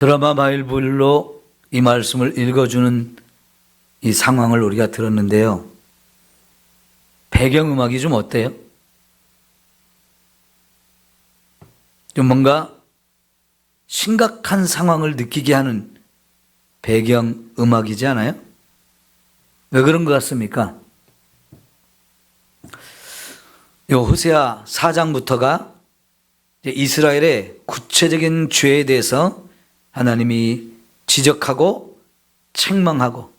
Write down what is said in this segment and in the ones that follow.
드라마 바이블로 이 말씀을 읽어주는 이 상황을 우리가 들었는데요. 배경음악이 좀 어때요? 좀 뭔가 심각한 상황을 느끼게 하는 배경음악이지 않아요? 왜 그런 것 같습니까? 요 호세아 4장부터가 이스라엘의 구체적인 죄에 대해서 하나님이 지적하고 책망하고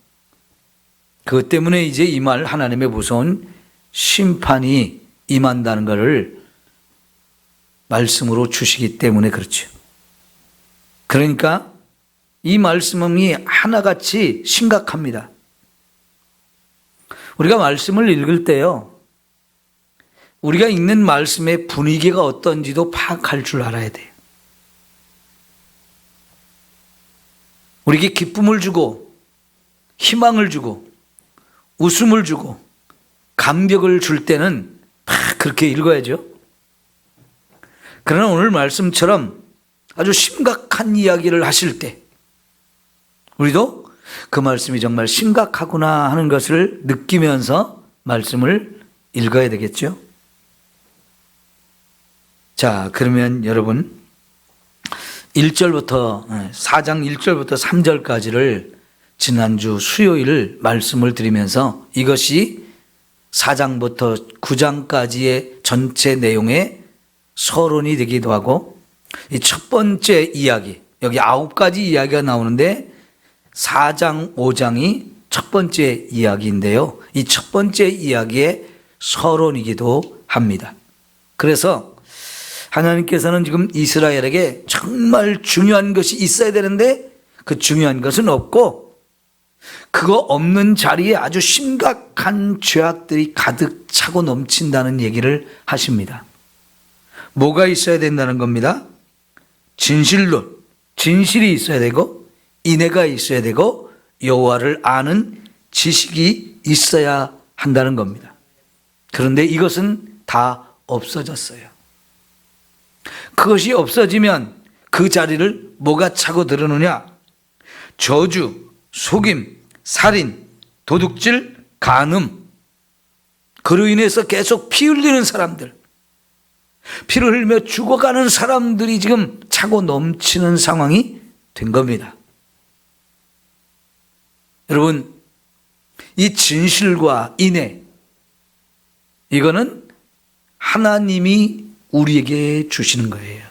그것 때문에 이제 임할 하나님의 무서운 심판이 임한다는 것을 말씀으로 주시기 때문에 그렇죠. 그러니까 이 말씀이 하나같이 심각합니다. 우리가 말씀을 읽을 때요, 우리가 읽는 말씀의 분위기가 어떤지도 파악할 줄 알아야 돼요. 우리에게 기쁨을 주고 희망을 주고 웃음을 주고 감격을 줄 때는 다 그렇게 읽어야죠. 그러나 오늘 말씀처럼 아주 심각한 이야기를 하실 때 우리도 그 말씀이 정말 심각하구나 하는 것을 느끼면서 말씀을 읽어야 되겠죠. 자, 그러면 여러분 4장 1절부터 3절까지를 지난주 수요일 말씀을 드리면서 이것이 4장부터 9장까지의 전체 내용의 서론이 되기도 하고 이 첫 번째 이야기, 여기 9가지 이야기가 나오는데 4장, 5장이 첫 번째 이야기인데요. 이 첫 번째 이야기의 서론이기도 합니다. 그래서 하나님께서는 지금 이스라엘에게 정말 중요한 것이 있어야 되는데 그 중요한 것은 없고 그거 없는 자리에 아주 심각한 죄악들이 가득 차고 넘친다는 얘기를 하십니다. 뭐가 있어야 된다는 겁니다. 진실론, 진실이 있어야 되고 인애가 있어야 되고 여호와를 아는 지식이 있어야 한다는 겁니다. 그런데 이것은 다 없어졌어요. 그것이 없어지면 그 자리를 뭐가 차고 들어오느냐? 저주, 속임, 살인, 도둑질, 간음, 그로 인해서 계속 피 흘리는 사람들, 피를 흘리며 죽어가는 사람들이 지금 차고 넘치는 상황이 된 겁니다. 여러분, 이 진실과 인애, 이거는 하나님이 우리에게 주시는 거예요.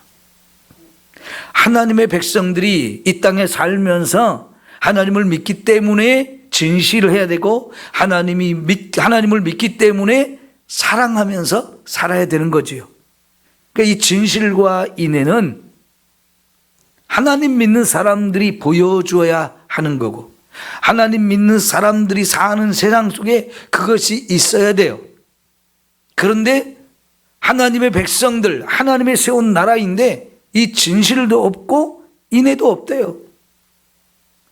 하나님의 백성들이 이 땅에 살면서 하나님을 믿기 때문에 진실을 해야 되고 하나님을 믿기 때문에 사랑하면서 살아야 되는 거지요. 그러니까 이 진실과 인애는 하나님 믿는 사람들이 보여줘야 하는 거고 하나님 믿는 사람들이 사는 세상 속에 그것이 있어야 돼요. 그런데 하나님의 백성들, 하나님의 세운 나라인데 이 진실도 없고 인애도 없대요.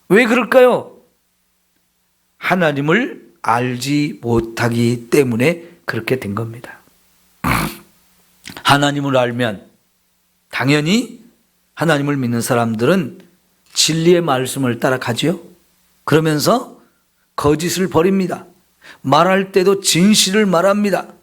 왜 그럴까요? 하나님을 알지 못하기 때문에 그렇게 된 겁니다. 하나님을 알면 당연히 하나님을 믿는 사람들은 진리의 말씀을 따라가지요. 그러면서 거짓을 버립니다. 말할 때도 진실을 말합니다.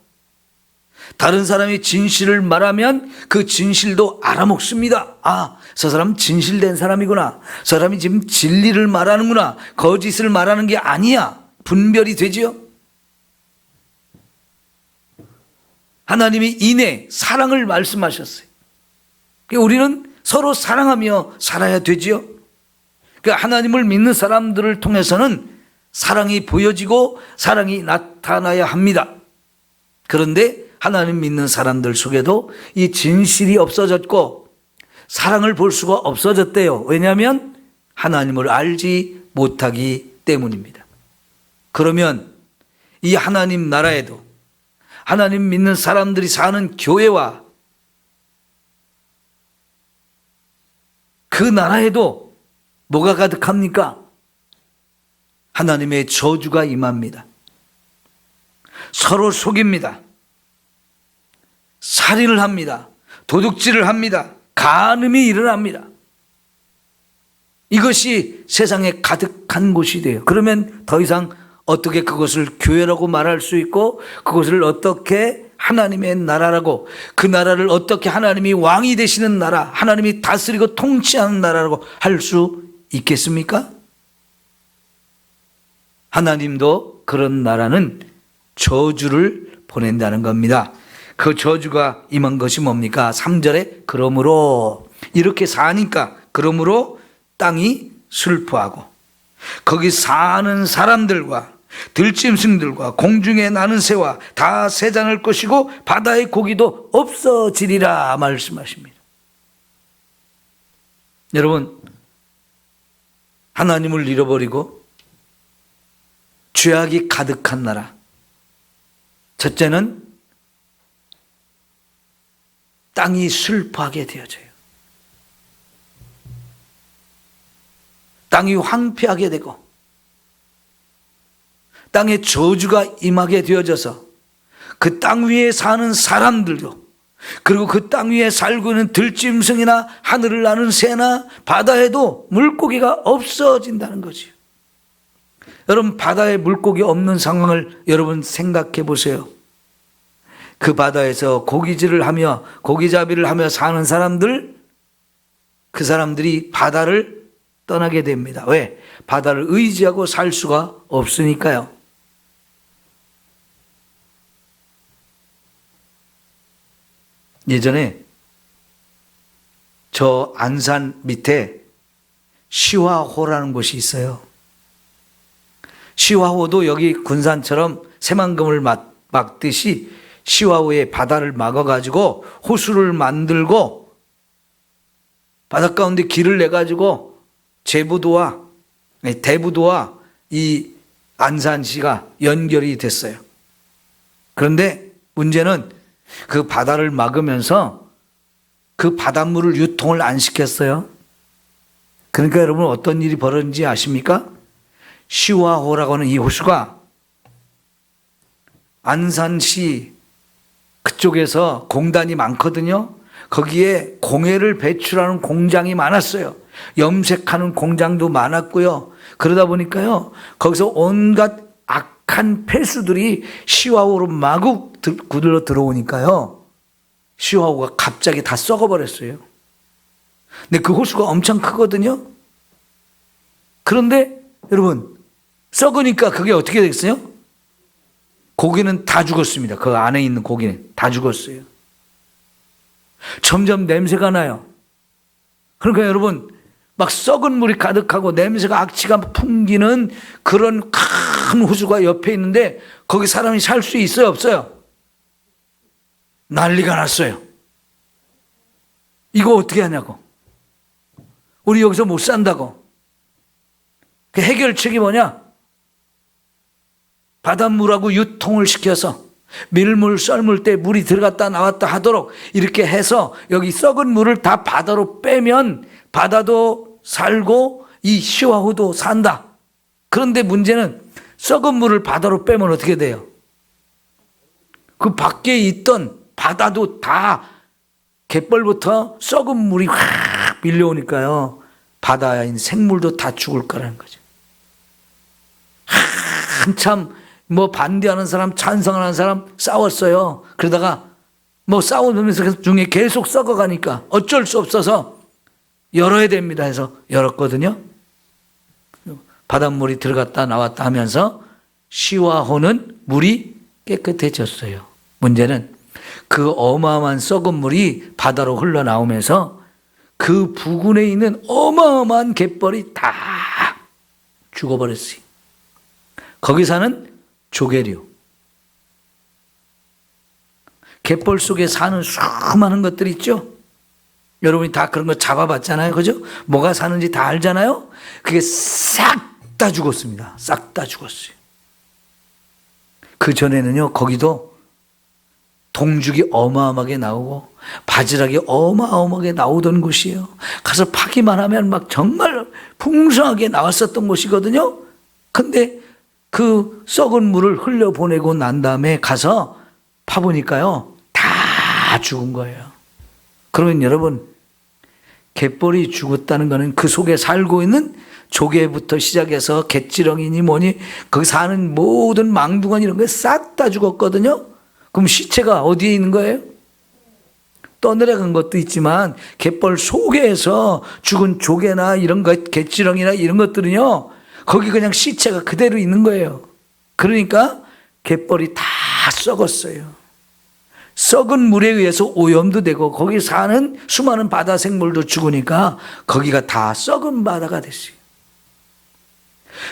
다른 사람이 진실을 말하면 그 진실도 알아먹습니다. 아, 저 사람 진실된 사람이구나. 저 사람이 지금 진리를 말하는구나. 거짓을 말하는 게 아니야. 분별이 되지요. 하나님이 인애, 사랑을 말씀하셨어요. 우리는 서로 사랑하며 살아야 되지요. 하나님을 믿는 사람들을 통해서는 사랑이 보여지고 사랑이 나타나야 합니다. 그런데 하나님 믿는 사람들 속에도 이 진실이 없어졌고 사랑을 볼 수가 없어졌대요. 왜냐하면 하나님을 알지 못하기 때문입니다. 그러면 이 하나님 나라에도 하나님 믿는 사람들이 사는 교회와 그 나라에도 뭐가 가득합니까? 하나님의 저주가 임합니다. 서로 속입니다. 살인을 합니다. 도둑질을 합니다. 간음이 일어납니다. 이것이 세상에 가득한 곳이 돼요. 그러면 더 이상 어떻게 그것을 교회라고 말할 수 있고, 그것을 어떻게 하나님의 나라라고, 그 나라를 어떻게 하나님이 왕이 되시는 나라, 하나님이 다스리고 통치하는 나라라고 할 수 있겠습니까? 하나님도 그런 나라는 저주를 보낸다는 겁니다. 그 저주가 임한 것이 뭡니까? 3절에 그러므로, 이렇게 사니까, 그러므로 땅이 슬퍼하고 거기 사는 사람들과 들짐승들과 공중에 나는 새와 다 세잔할 것이고 바다의 고기도 없어지리라 말씀하십니다. 여러분, 하나님을 잃어버리고 죄악이 가득한 나라, 첫째는 땅이 슬퍼하게 되어져요. 땅이 황폐하게 되고 땅에 저주가 임하게 되어져서 그 땅 위에 사는 사람들도, 그리고 그 땅 위에 살고 있는 들짐승이나 하늘을 나는 새나 바다에도 물고기가 없어진다는 거지요. 여러분, 바다에 물고기 없는 상황을 여러분 생각해 보세요. 그 바다에서 고기질을 하며 고기잡이를 하며 사는 사람들, 그 사람들이 바다를 떠나게 됩니다. 왜? 바다를 의지하고 살 수가 없으니까요. 예전에 저 안산 밑에 시화호라는 곳이 있어요. 시화호도 여기 군산처럼 새만금을 막듯이 시화호에 바다를 막아가지고 호수를 만들고 바닷가 가운데 길을 내가지고 대부도와 이 안산시가 연결이 됐어요. 그런데 문제는 그 바다를 막으면서 그 바닷물을 유통을 안 시켰어요. 그러니까 여러분, 어떤 일이 벌어진지 아십니까? 시화호라고 하는 이 호수가 안산시 그쪽에서 공단이 많거든요. 거기에 공해를 배출하는 공장이 많았어요. 염색하는 공장도 많았고요. 그러다 보니까요, 거기서 온갖 악한 폐수들이 시화호로 마구 구들러 들어오니까요, 시화호가 갑자기 다 썩어버렸어요. 근데 그 호수가 엄청 크거든요. 그런데 여러분, 썩으니까 그게 어떻게 됐어요? 고기는 다 죽었습니다. 그 안에 있는 고기는 다 죽었어요. 점점 냄새가 나요. 그러니까 여러분, 막 썩은 물이 가득하고 냄새가, 악취가 풍기는 그런 큰 호수가 옆에 있는데 거기 사람이 살 수 있어요, 없어요? 난리가 났어요. 이거 어떻게 하냐고. 우리 여기서 못 산다고. 그 해결책이 뭐냐? 바닷물하고 유통을 시켜서 밀물 썰물 때 물이 들어갔다 나왔다 하도록 이렇게 해서 여기 썩은 물을 다 바다로 빼면 바다도 살고 이 시화호도 산다. 그런데 문제는 썩은 물을 바다로 빼면 어떻게 돼요? 그 밖에 있던 바다도 다 갯벌부터 썩은 물이 확 밀려오니까요, 바다에 있는 생물도 다 죽을 거라는 거죠. 한참 반대하는 사람, 찬성하는 사람 싸웠어요. 그러다가 싸우면서 중에 계속 썩어가니까 어쩔 수 없어서 열어야 됩니다 해서 열었거든요. 바닷물이 들어갔다 나왔다 하면서 시화호는 물이 깨끗해졌어요. 문제는 그 어마어마한 썩은 물이 바다로 흘러나오면서 그 부근에 있는 어마어마한 갯벌이 다 죽어버렸어요. 거기 사는 조개류, 갯벌 속에 사는 수많은 것들 있죠. 여러분이 다 그런 거 잡아봤잖아요, 그죠? 뭐가 사는지 다 알잖아요. 그게 싹 다 죽었습니다. 싹 다 죽었어요. 그 전에는요, 거기도 동죽이 어마어마하게 나오고 바지락이 어마어마하게 나오던 곳이에요. 가서 파기만 하면 막 정말 풍성하게 나왔었던 곳이거든요. 근데 그 썩은 물을 흘려보내고 난 다음에 가서 파보니까요, 다 죽은 거예요. 그러면 여러분, 갯벌이 죽었다는 것은 그 속에 살고 있는 조개부터 시작해서 갯지렁이니 뭐니 거기 사는 모든 망둥어니 이런 게 싹 다 죽었거든요. 그럼 시체가 어디에 있는 거예요? 떠내려간 것도 있지만 갯벌 속에서 죽은 조개나 이런 것, 갯지렁이나 이런 것들은요, 거기 그냥 시체가 그대로 있는 거예요. 그러니까 갯벌이 다 썩었어요. 썩은 물에 의해서 오염도 되고 거기 사는 수많은 바다 생물도 죽으니까 거기가 다 썩은 바다가 됐어요.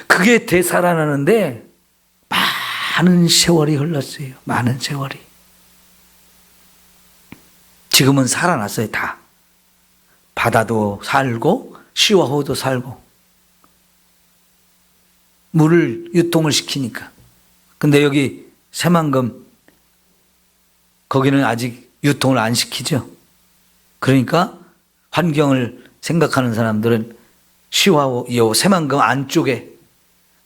그게 되살아나는데 많은 세월이 흘렀어요. 많은 세월이. 지금은 살아났어요. 다. 바다도 살고 시와호도 살고 물을 유통을 시키니까. 근데 여기 새만금 거기는 아직 유통을 안 시키죠. 그러니까 환경을 생각하는 사람들은 시와호, 새만금 안쪽에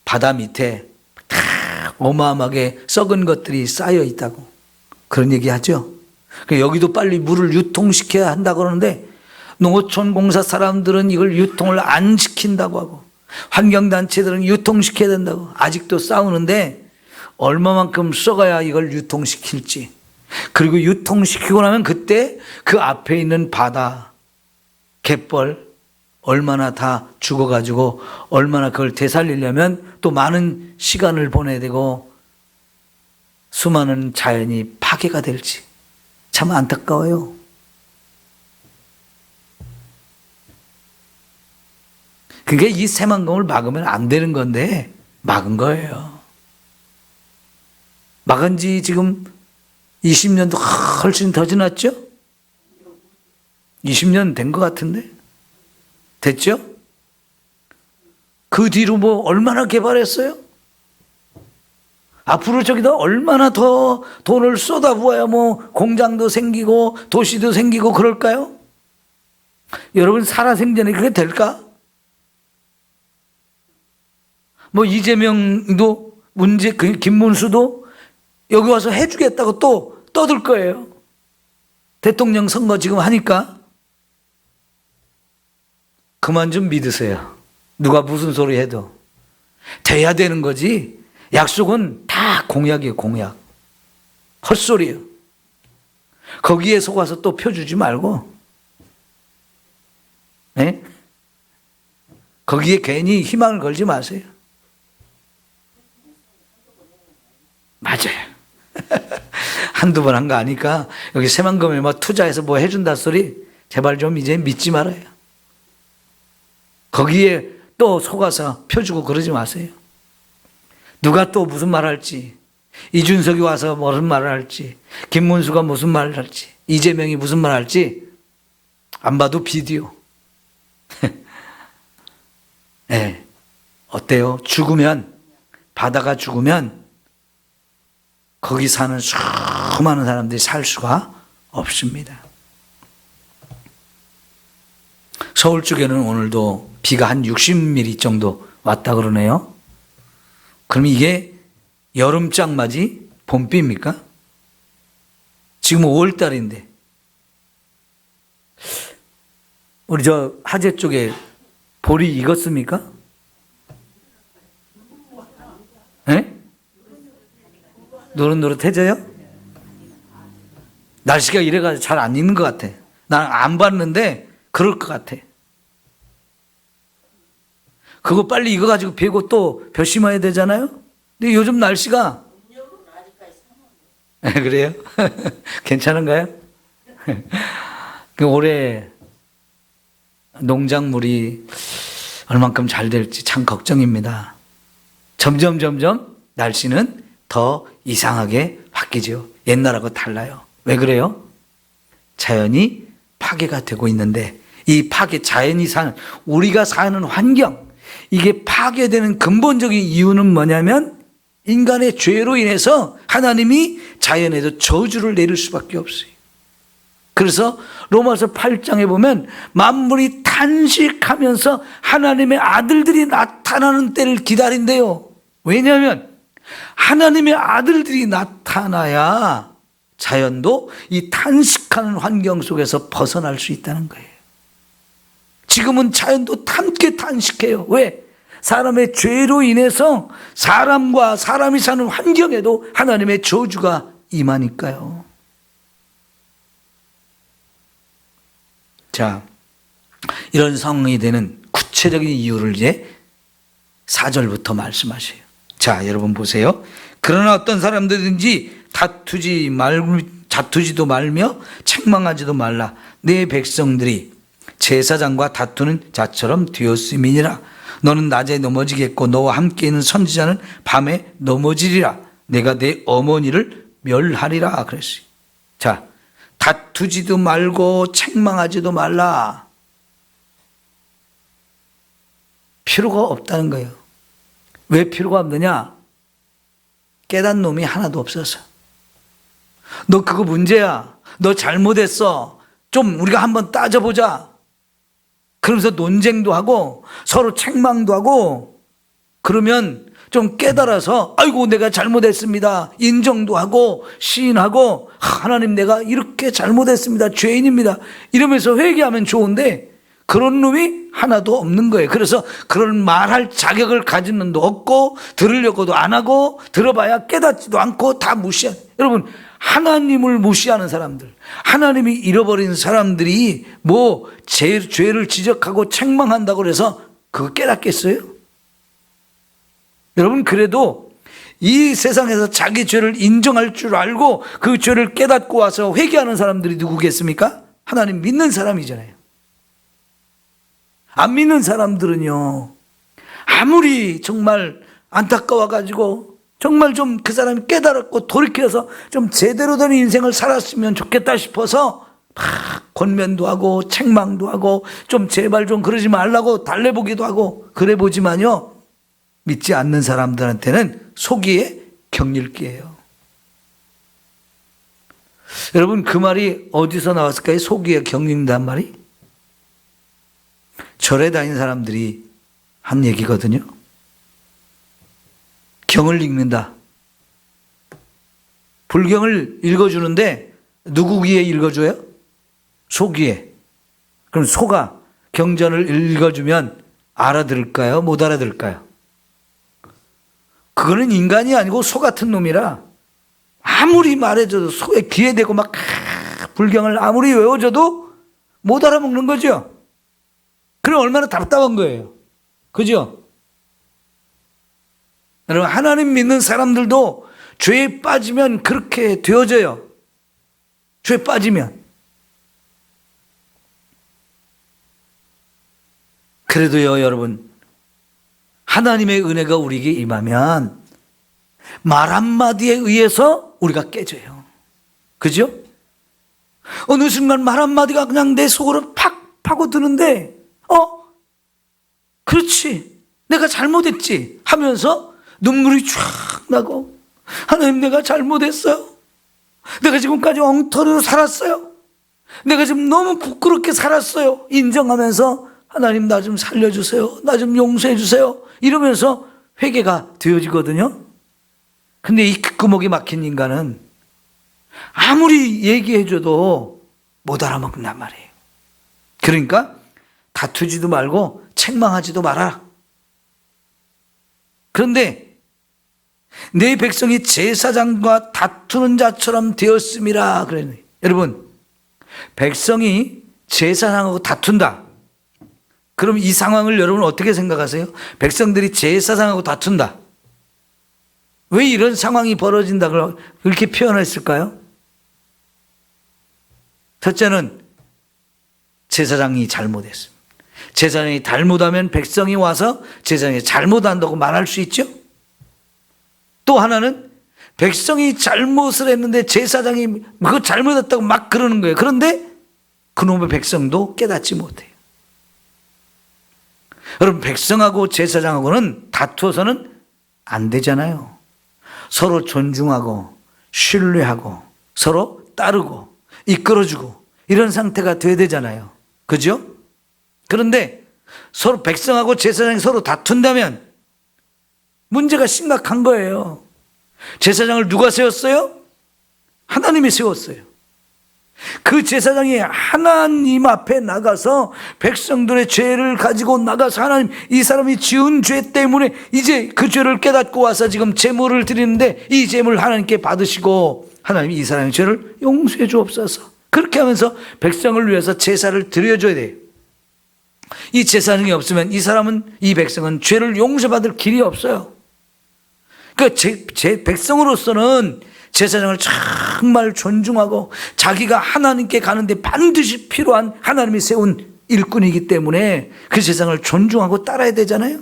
바다 밑에 다 어마어마하게 썩은 것들이 쌓여 있다고 그런 얘기 하죠. 여기도 빨리 물을 유통시켜야 한다고 그러는데 농어촌공사 사람들은 이걸 유통을 안 시킨다고 하고 환경단체들은 유통시켜야 된다고 아직도 싸우는데 얼마만큼 썩어야 이걸 유통시킬지, 그리고 유통시키고 나면 그때 그 앞에 있는 바다, 갯벌 얼마나 다 죽어가지고 얼마나 그걸 되살리려면 또 많은 시간을 보내야 되고 수많은 자연이 파괴가 될지 참 안타까워요. 그게 이 새만금을 막으면 안 되는 건데 막은 거예요. 막은 지 지금 20년도 훨씬 더 지났죠? 20년 된 것 같은데? 됐죠? 그 뒤로 뭐 얼마나 개발했어요? 앞으로 저기다 얼마나 더 돈을 쏟아부어야 뭐 공장도 생기고 도시도 생기고 그럴까요? 여러분 살아생전에 그게 될까? 뭐 이재명도 김문수도 여기 와서 해주겠다고 또 떠들 거예요. 대통령 선거 지금 하니까 그만 좀 믿으세요. 누가 무슨 소리 해도 돼야 되는 거지. 약속은 다 공약이에요. 공약. 헛소리예요. 거기에 속아서 또 펴주지 말고, 네? 거기에 괜히 희망을 걸지 마세요. 맞아요. 한두 번 한 거 아니까 여기 새만금에 뭐 투자해서 뭐 해준다 소리 제발 좀 이제 믿지 말아요. 거기에 또 속아서 펴주고 그러지 마세요. 누가 또 무슨 말 할지, 이준석이 와서 무슨 말을 할지, 김문수가 무슨 말을 할지, 이재명이 무슨 말 할지 안 봐도 비디오. 네. 어때요? 죽으면, 바다가 죽으면 거기 사는 수많은 사람들이 살 수가 없습니다. 서울 쪽에는 오늘도 비가 한 60mm 정도 왔다 그러네요. 그럼 이게 여름장마지 봄비입니까? 지금 5월 달인데 우리 저 하재 쪽에 볼이 익었습니까? 네? 노릇노릇해져요? 날씨가 이래가지고 잘 안 익는 것 같아. 난 안 봤는데 그럴 것 같아. 그거 빨리 익어가지고 베고 또 벼 심어야 되잖아요? 근데 요즘 날씨가 그래요? 괜찮은가요? 올해 농작물이 얼만큼 잘 될지 참 걱정입니다. 점점 날씨는 더 이상하게 바뀌죠. 옛날하고 달라요. 왜 그래요? 자연이 파괴가 되고 있는데 이 파괴, 자연이 사는, 우리가 사는 환경, 이게 파괴되는 근본적인 이유는 뭐냐면 인간의 죄로 인해서 하나님이 자연에도 저주를 내릴 수밖에 없어요. 그래서 로마서 8장에 보면 만물이 탄식하면서 하나님의 아들들이 나타나는 때를 기다린대요. 왜냐하면 하나님의 아들들이 나타나야 자연도 이 탄식하는 환경 속에서 벗어날 수 있다는 거예요. 지금은 자연도 함께 탄식해요. 왜? 사람의 죄로 인해서 사람과 사람이 사는 환경에도 하나님의 저주가 임하니까요. 자, 이런 상황이 되는 구체적인 이유를 이제 4절부터 말씀하셔요. 자, 여러분 보세요. 그러나 어떤 사람들든지 다투지도 말며 책망하지도 말라. 내 백성들이 제사장과 다투는 자처럼 되었음이니라. 너는 낮에 넘어지겠고 너와 함께 있는 선지자는 밤에 넘어지리라. 내가 내 어머니를 멸하리라 그랬어요. 자, 다투지도 말고 책망하지도 말라. 필요가 없다는 거예요. 왜 필요가 없느냐? 깨닫는 놈이 하나도 없어서. 너 그거 문제야. 너 잘못했어. 좀 우리가 한번 따져보자. 그러면서 논쟁도 하고 서로 책망도 하고 그러면 좀 깨달아서 아이고 내가 잘못했습니다. 인정도 하고 시인하고 하나님 내가 이렇게 잘못했습니다. 죄인입니다. 이러면서 회개하면 좋은데 그런 놈이 하나도 없는 거예요. 그래서 그런 말할 자격을 가진 놈도 없고 들으려고도 안 하고 들어봐야 깨닫지도 않고 다 무시한. 여러분 하나님을 무시하는 사람들, 하나님이 잃어버린 사람들이 뭐 죄를 지적하고 책망한다고 해서 그거 깨닫겠어요? 여러분 그래도 이 세상에서 자기 죄를 인정할 줄 알고 그 죄를 깨닫고 와서 회개하는 사람들이 누구겠습니까? 하나님 믿는 사람이잖아요. 안 믿는 사람들은요, 아무리 정말 안타까워가지고 정말 좀 그 사람이 깨달았고 돌이켜서 좀 제대로 된 인생을 살았으면 좋겠다 싶어서 막 권면도 하고 책망도 하고 좀 제발 좀 그러지 말라고 달래보기도 하고 그래 보지만요, 믿지 않는 사람들한테는 속이의 격릴기예요. 여러분 그 말이 어디서 나왔을까요? 속이의 격린다는 말이? 절에 다니는 사람들이 한 얘기거든요. 경을 읽는다. 불경을 읽어주는데 누구 귀에 읽어줘요? 소 귀에. 그럼 소가 경전을 읽어주면 알아들을까요? 못 알아들을까요? 그거는 인간이 아니고 소 같은 놈이라 아무리 말해줘도 소의 귀에 대고 막 불경을 아무리 외워줘도 못 알아먹는 거죠. 그럼 얼마나 답답한 거예요. 그죠? 여러분 하나님 믿는 사람들도 죄에 빠지면 그렇게 되어져요. 죄에 빠지면. 그래도요 여러분, 하나님의 은혜가 우리에게 임하면 말 한마디에 의해서 우리가 깨져요. 그죠? 어느 순간 말 한마디가 그냥 내 속으로 팍 파고드는데 그렇지, 내가 잘못했지 하면서 눈물이 쫙 나고, 하나님 내가 잘못했어요. 내가 지금까지 엉터리로 살았어요. 내가 지금 너무 부끄럽게 살았어요. 인정하면서 하나님 나 좀 살려주세요. 나 좀 용서해 주세요. 이러면서 회개가 되어지거든요. 근데 이 귓구멍이 막힌 인간은 아무리 얘기해줘도 못 알아먹는단 말이에요. 그러니까 다투지도 말고 책망하지도 마라. 그런데 내 백성이 제사장과 다투는 자처럼 되었음이라 그랬네. 여러분, 백성이 제사장하고 다툰다. 그럼 이 상황을 여러분 어떻게 생각하세요? 백성들이 제사장하고 다툰다. 왜 이런 상황이 벌어진다고 그렇게 표현했을까요? 첫째는 제사장이 잘못했습니다. 제사장이 잘못하면 백성이 와서 제사장이 잘못한다고 말할 수 있죠. 또 하나는 백성이 잘못을 했는데 제사장이 그거 잘못했다고 막 그러는 거예요. 그런데 그놈의 백성도 깨닫지 못해요. 여러분 백성하고 제사장하고는 다투어서는 안 되잖아요. 서로 존중하고 신뢰하고 서로 따르고 이끌어주고 이런 상태가 돼야 되잖아요. 그죠? 그런데 서로 백성하고 제사장이 서로 다툰다면 문제가 심각한 거예요. 제사장을 누가 세웠어요? 하나님이 세웠어요. 그 제사장이 하나님 앞에 나가서 백성들의 죄를 가지고 나가서 하나님, 이 사람이 지은 죄 때문에 이제 그 죄를 깨닫고 와서 지금 제물을 드리는데 이 제물을 하나님께 받으시고 하나님이 이 사람의 죄를 용서해 주옵소서. 그렇게 하면서 백성을 위해서 제사를 드려줘야 돼요. 이 제사장이 없으면 이 사람은, 이 백성은 죄를 용서받을 길이 없어요. 그 백성으로서는 제사장을 정말 존중하고 자기가 하나님께 가는데 반드시 필요한 하나님이 세운 일꾼이기 때문에 그 제사장을 존중하고 따라야 되잖아요.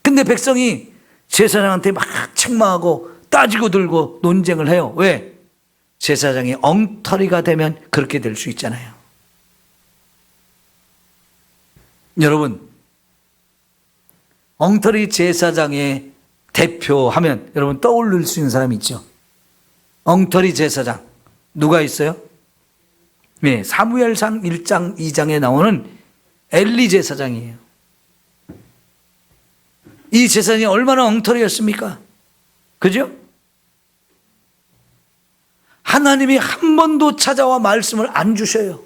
근데 백성이 제사장한테 막 책망하고 따지고 들고 논쟁을 해요. 왜? 제사장이 엉터리가 되면 그렇게 될 수 있잖아요. 여러분, 엉터리 제사장의 대표하면 여러분 떠올릴 수 있는 사람이 있죠. 엉터리 제사장 누가 있어요? 네, 사무엘상 1장 2장에 나오는 엘리 제사장이에요. 이 제사장이 얼마나 엉터리였습니까? 그죠? 하나님이 한 번도 찾아와 말씀을 안 주셔요.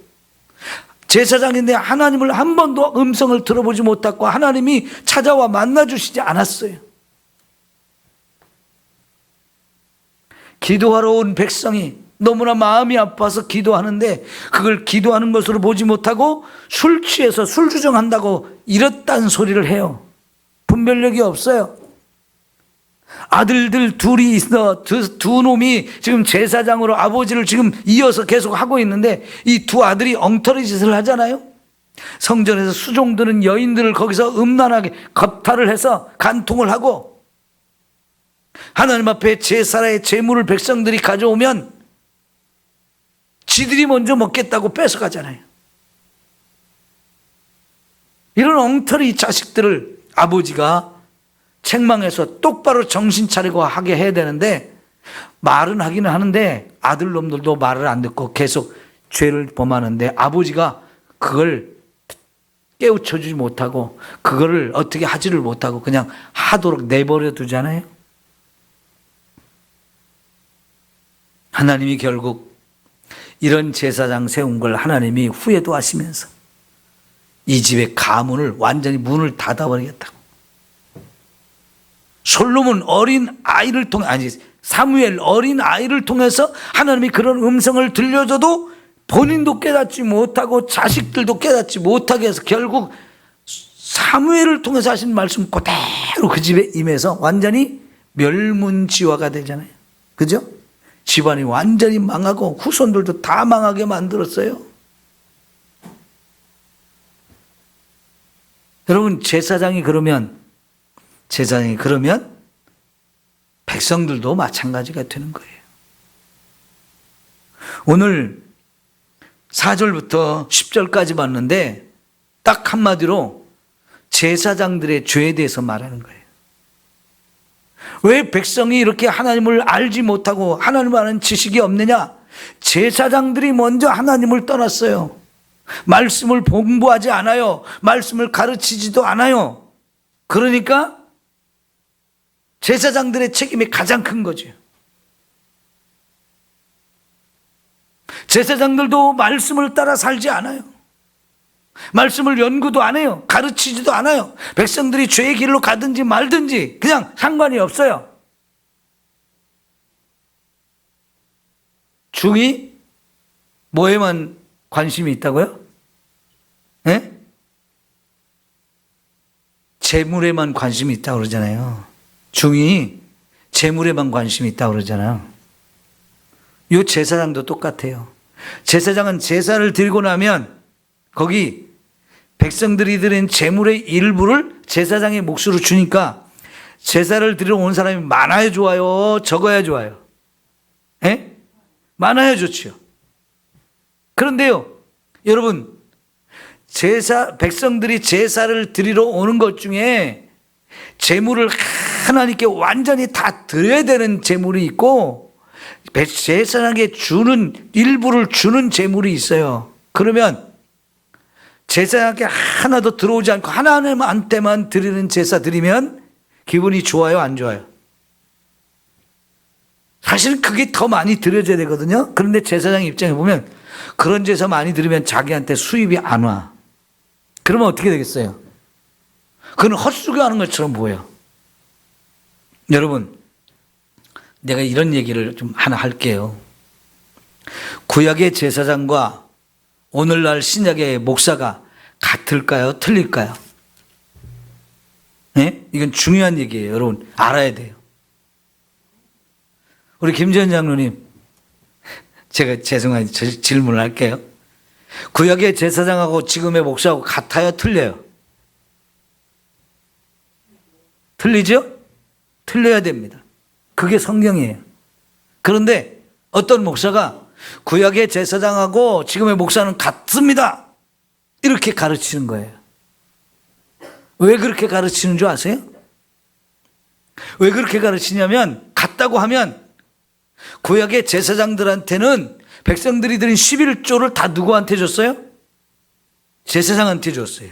제사장인데 하나님을 한 번도 음성을 들어보지 못했고 하나님이 찾아와 만나주시지 않았어요. 기도하러 온 백성이 너무나 마음이 아파서 기도하는데 그걸 기도하는 것으로 보지 못하고 술 취해서 술 주정한다고 이렇다는 소리를 해요. 분별력이 없어요. 아들들 둘이 있어. 두 놈이 지금 제사장으로 아버지를 지금 이어서 계속 하고 있는데 이 두 아들이 엉터리 짓을 하잖아요. 성전에서 수종드는 여인들을 거기서 음란하게 겁탈을 해서 간통을 하고 하나님 앞에 제사의 제물을 백성들이 가져오면 지들이 먼저 먹겠다고 뺏어가잖아요. 이런 엉터리 자식들을 아버지가 책망해서 똑바로 정신 차리고 하게 해야 되는데 말은 하기는 하는데 아들놈들도 말을 안 듣고 계속 죄를 범하는데 아버지가 그걸 깨우쳐주지 못하고 그거를 어떻게 하지를 못하고 그냥 하도록 내버려 두잖아요. 하나님이 결국 이런 제사장 세운 걸 하나님이 후회도 하시면서 이 집의 가문을 완전히 문을 닫아버리겠다고. 솔로몬 어린 아이를 통해, 아니 사무엘 어린 아이를 통해서 하나님이 그런 음성을 들려줘도 본인도 깨닫지 못하고 자식들도 깨닫지 못하게 해서 결국 사무엘을 통해서 하신 말씀 그대로 그 집에 임해서 완전히 멸문지화가 되잖아요. 그죠? 집안이 완전히 망하고 후손들도 다 망하게 만들었어요. 여러분, 제사장이 그러면 백성들도 마찬가지가 되는 거예요. 오늘 4절부터 10절까지 봤는데 딱 한마디로 제사장들의 죄에 대해서 말하는 거예요. 왜 백성이 이렇게 하나님을 알지 못하고 하나님을 아는 지식이 없느냐? 제사장들이 먼저 하나님을 떠났어요. 말씀을 공부하지 않아요. 말씀을 가르치지도 않아요. 그러니까 제사장들의 책임이 가장 큰 거죠. 제사장들도 말씀을 따라 살지 않아요. 말씀을 연구도 안 해요. 가르치지도 않아요. 백성들이 죄의 길로 가든지 말든지 그냥 상관이 없어요. 중이 뭐에만 관심이 있다고요? 예? 재물에만 관심이 있다고 그러잖아요. 중이 재물에만 관심이 있다고 그러잖아요. 이 제사장도 똑같아요. 제사장은 제사를 드리고 나면 거기 백성들이 드린 재물의 일부를 제사장의 몫으로 주니까 제사를 드리러 온 사람이 많아야 좋아요? 적어야 좋아요? 예? 많아야 좋죠. 그런데요, 여러분, 백성들이 제사를 드리러 오는 것 중에 재물을 하나님께 완전히 다 드려야 되는 재물이 있고 제사장에게 주는 일부를 주는 재물이 있어요. 그러면 제사장에게 하나도 들어오지 않고 하나님한테만 드리는 제사 드리면 기분이 좋아요, 안 좋아요? 사실은 그게 더 많이 드려져야 되거든요. 그런데 제사장 입장에 보면 그런 제사 많이 드리면 자기한테 수입이 안 와. 그러면 어떻게 되겠어요? 그건 헛수고하는 것처럼 보여요. 여러분, 내가 이런 얘기를 좀 하나 할게요. 구약의 제사장과 오늘날 신약의 목사가 같을까요? 틀릴까요? 네? 이건 중요한 얘기예요. 여러분 알아야 돼요. 우리 김지현 장로님, 제가 죄송한 질문을 할게요. 구약의 제사장하고 지금의 목사하고 같아요? 틀려요? 틀리죠? 틀려야 됩니다. 그게 성경이에요. 그런데 어떤 목사가 구약의 제사장하고 지금의 목사는 같습니다, 이렇게 가르치는 거예요. 왜 그렇게 가르치는 줄 아세요? 왜 그렇게 가르치냐면, 같다고 하면 구약의 제사장들한테는 백성들이 드린 11조를 다 누구한테 줬어요? 제사장한테 줬어요.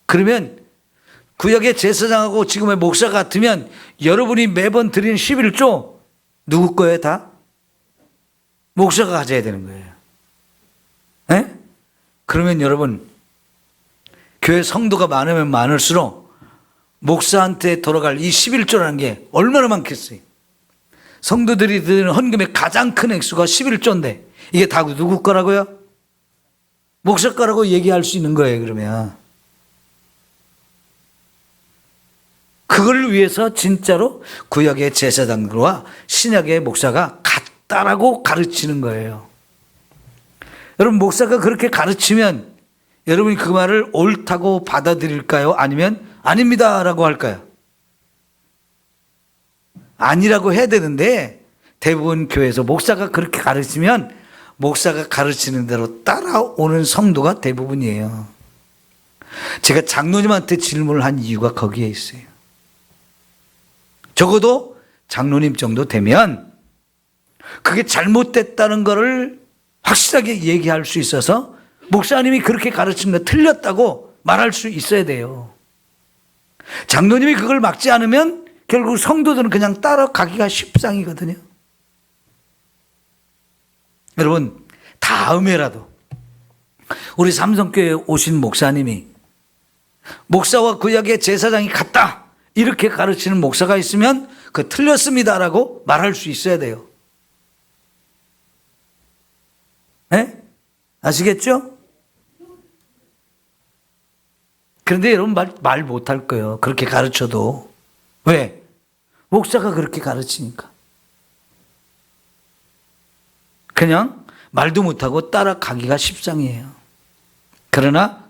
그러면 구약의 제사장하고 지금의 목사 같으면 여러분이 매번 드리는 11조 누구 거예요? 다? 목사가 가져야 되는 거예요. 네? 그러면 여러분, 교회 성도가 많으면 많을수록 목사한테 돌아갈 이 11조라는 게 얼마나 많겠어요. 성도들이 드리는 헌금의 가장 큰 액수가 11조인데 이게 다 누구 거라고요? 목사 거라고 얘기할 수 있는 거예요. 그러면 그걸 위해서 진짜로 구약의 제사장들과 신약의 목사가 같다라고 가르치는 거예요. 여러분, 목사가 그렇게 가르치면 여러분이 그 말을 옳다고 받아들일까요? 아니면 아닙니다라고 할까요? 아니라고 해야 되는데, 대부분 교회에서 목사가 그렇게 가르치면 목사가 가르치는 대로 따라오는 성도가 대부분이에요. 제가 장로님한테 질문을 한 이유가 거기에 있어요. 적어도 장로님 정도 되면 그게 잘못됐다는 것을 확실하게 얘기할 수 있어서 목사님이 그렇게 가르친 거 틀렸다고 말할 수 있어야 돼요. 장로님이 그걸 막지 않으면 결국 성도들은 그냥 따라가기가 십상이거든요. 여러분, 다음에라도 우리 삼성교회에 오신 목사님이 목사와 구약의 제사장이 같다, 이렇게 가르치는 목사가 있으면 그 틀렸습니다라고 말할 수 있어야 돼요. 네? 아시겠죠? 그런데 여러분 말 못할 거예요. 그렇게 가르쳐도. 왜? 목사가 그렇게 가르치니까. 그냥 말도 못하고 따라가기가 십상이에요. 그러나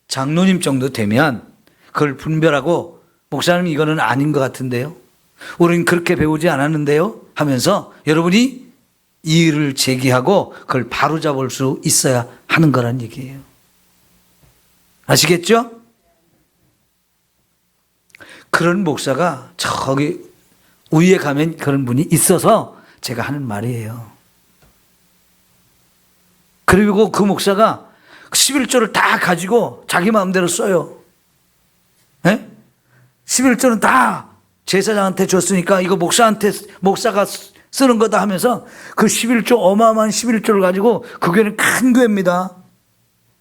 장로님 정도 되면 그걸 분별하고, 목사님 이거는 아닌 것 같은데요, 우리는 그렇게 배우지 않았는데요 하면서 여러분이 이의를 제기하고 그걸 바로잡을 수 있어야 하는 거란 얘기예요. 아시겠죠? 그런 목사가 저기 위에 가면 그런 분이 있어서 제가 하는 말이에요. 그리고 그 목사가 11조를 다 가지고 자기 마음대로 써요. 네? 11조는 다 제사장한테 줬으니까 이거 목사가 쓰는 거다 하면서 그 11조, 어마어마한 11조를 가지고, 그 교회는 큰 교회입니다.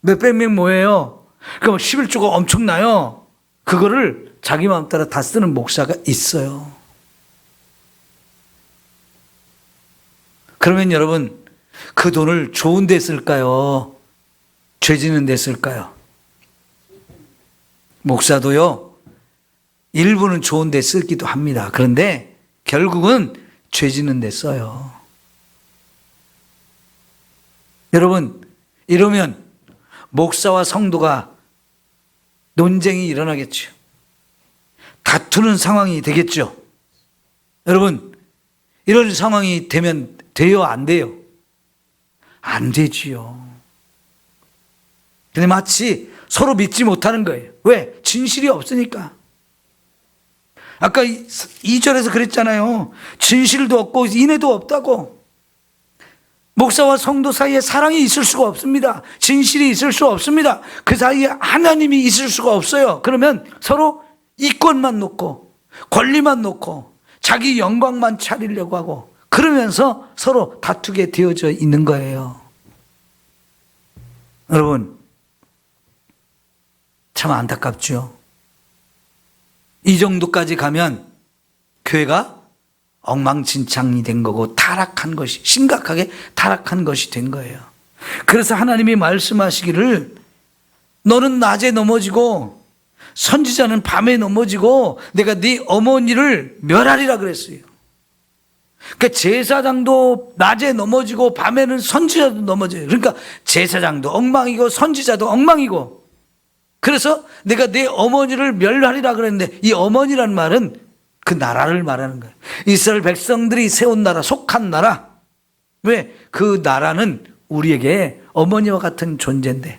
몇백 명 모여요. 그럼 11조가 엄청나요. 그거를 자기 마음 따라 다 쓰는 목사가 있어요. 그러면 여러분, 그 돈을 좋은 데 쓸까요? 죄 짓는 데 쓸까요? 목사도요, 일부는 좋은 데 쓰기도 합니다. 그런데 결국은 죄 짓는 데 써요. 여러분, 이러면 목사와 성도가 논쟁이 일어나겠죠. 다투는 상황이 되겠죠. 여러분, 이런 상황이 되면 돼요, 안 돼요? 안 되지요. 근데 마치 서로 믿지 못하는 거예요. 왜? 진실이 없으니까. 아까 2절에서 그랬잖아요. 진실도 없고 인애도 없다고. 목사와 성도 사이에 사랑이 있을 수가 없습니다. 진실이 있을 수 없습니다. 그 사이에 하나님이 있을 수가 없어요. 그러면 서로 이권만 놓고 권리만 놓고 자기 영광만 차리려고 하고 그러면서 서로 다투게 되어져 있는 거예요. 여러분, 참 안타깝죠. 이 정도까지 가면 교회가 엉망진창이 된 거고 타락한 것이, 심각하게 타락한 것이 된 거예요. 그래서 하나님이 말씀하시기를 너는 낮에 넘어지고 선지자는 밤에 넘어지고 내가 네 어머니를 멸하리라 그랬어요. 그러니까 제사장도 낮에 넘어지고 밤에는 선지자도 넘어져요. 그러니까 제사장도 엉망이고 선지자도 엉망이고, 그래서 내가 내 어머니를 멸하리라 그랬는데, 이 어머니란 말은 그 나라를 말하는 거예요. 이스라엘 백성들이 세운 나라, 속한 나라. 왜? 그 나라는 우리에게 어머니와 같은 존재인데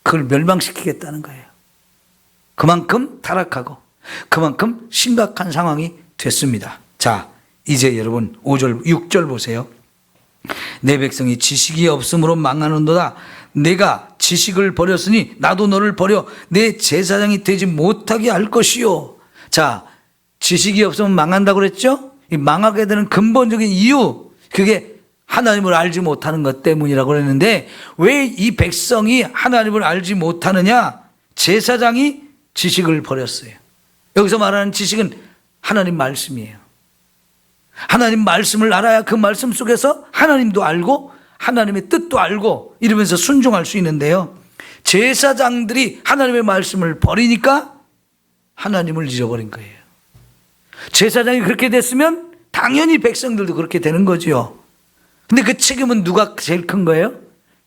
그걸 멸망시키겠다는 거예요. 그만큼 타락하고 그만큼 심각한 상황이 됐습니다. 자, 이제 여러분 5절, 6절 보세요. 내 백성이 지식이 없음으로 망하는도다. 내가 지식을 버렸으니 나도 너를 버려 내 제사장이 되지 못하게 할 것이요. 자, 지식이 없으면 망한다고 그랬죠? 이 망하게 되는 근본적인 이유, 그게 하나님을 알지 못하는 것 때문이라고 그랬는데, 왜 이 백성이 하나님을 알지 못하느냐? 제사장이 지식을 버렸어요. 여기서 말하는 지식은 하나님 말씀이에요. 하나님 말씀을 알아야 그 말씀 속에서 하나님도 알고 하나님의 뜻도 알고 이러면서 순종할 수 있는데요, 제사장들이 하나님의 말씀을 버리니까 하나님을 잊어버린 거예요. 제사장이 그렇게 됐으면 당연히 백성들도 그렇게 되는 거죠. 근데 그 책임은 누가 제일 큰 거예요?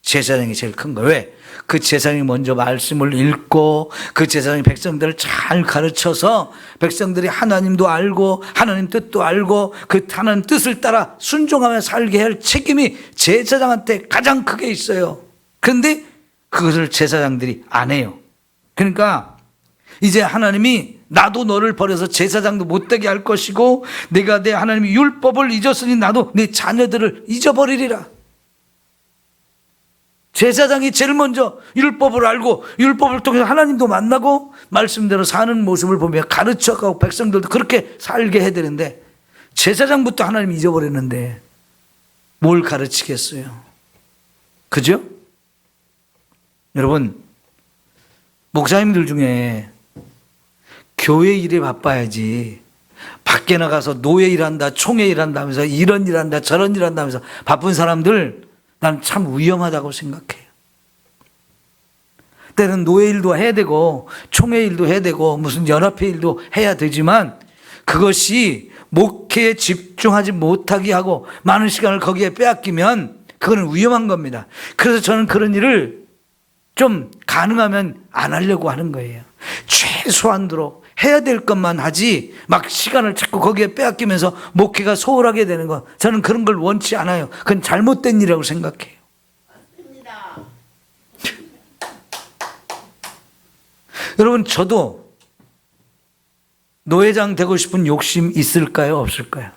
제사장이 제일 큰 거예요. 왜? 그 제사장이 먼저 말씀을 읽고 그 제사장이 백성들을 잘 가르쳐서 백성들이 하나님도 알고 하나님 뜻도 알고 그 하나님 뜻을 따라 순종하며 살게 할 책임이 제사장한테 가장 크게 있어요. 그런데 그것을 제사장들이 안 해요. 그러니까 이제 하나님이 나도 너를 버려서 제사장도 못되게 할 것이고 내가 내 하나님의 율법을 잊었으니 나도 내 자녀들을 잊어버리리라. 제사장이 제일 먼저 율법을 알고 율법을 통해서 하나님도 만나고 말씀대로 사는 모습을 보며 가르쳐가고 백성들도 그렇게 살게 해야 되는데, 제사장부터 하나님이 잊어버렸는데 뭘 가르치겠어요? 그죠? 여러분, 목사님들 중에 교회 일에 바빠야지 밖에 나가서 노예 일한다, 총회 일한다 하면서 이런 일한다 저런 일한다 하면서 바쁜 사람들, 난 참 위험하다고 생각해요. 때는 노예 일도 해야 되고 총회 일도 해야 되고 무슨 연합회 일도 해야 되지만 그것이 목회에 집중하지 못하게 하고 많은 시간을 거기에 빼앗기면 그거는 위험한 겁니다. 그래서 저는 그런 일을 좀 가능하면 안 하려고 하는 거예요. 최소한도로 해야 될 것만 하지 막 시간을 자꾸 거기에 빼앗기면서 목회가 소홀하게 되는 거, 저는 그런 걸 원치 않아요. 그건 잘못된 일이라고 생각해요. 맞습니다. 여러분, 저도 노회장 되고 싶은 욕심 있을까요? 없을까요?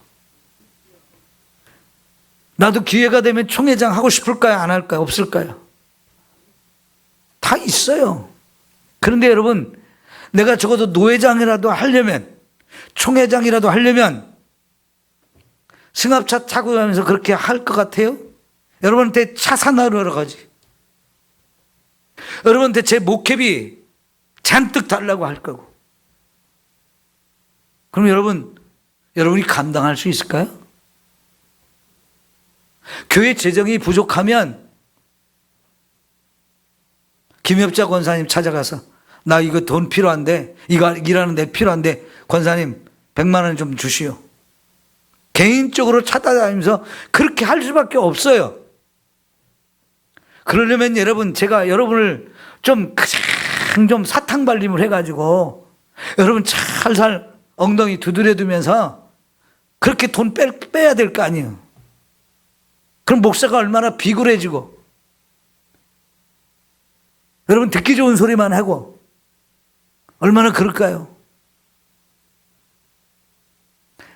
나도 기회가 되면 총회장 하고 싶을까요? 안 할까요? 없을까요? 다 있어요. 그런데 여러분, 내가 적어도 노회장이라도 하려면, 총회장이라도 하려면 승합차 타고 가면서 그렇게 할 것 같아요? 여러분한테 차 사나르러 가지. 여러분한테 제 목회비 잔뜩 달라고 할 거고. 그럼 여러분이 감당할 수 있을까요? 교회 재정이 부족하면 김협자 권사님 찾아가서 나 이거 돈 필요한데, 이거 일하는데 필요한데 권사님 100만 원 좀 주시오. 개인적으로 찾아다니면서 그렇게 할 수밖에 없어요. 그러려면 여러분, 제가 여러분을 좀 사탕발림을 해가지고 여러분 살살 엉덩이 두드려두면서 그렇게 돈 빼야 될 거 아니에요. 그럼 목사가 얼마나 비굴해지고 여러분 듣기 좋은 소리만 하고 얼마나 그럴까요?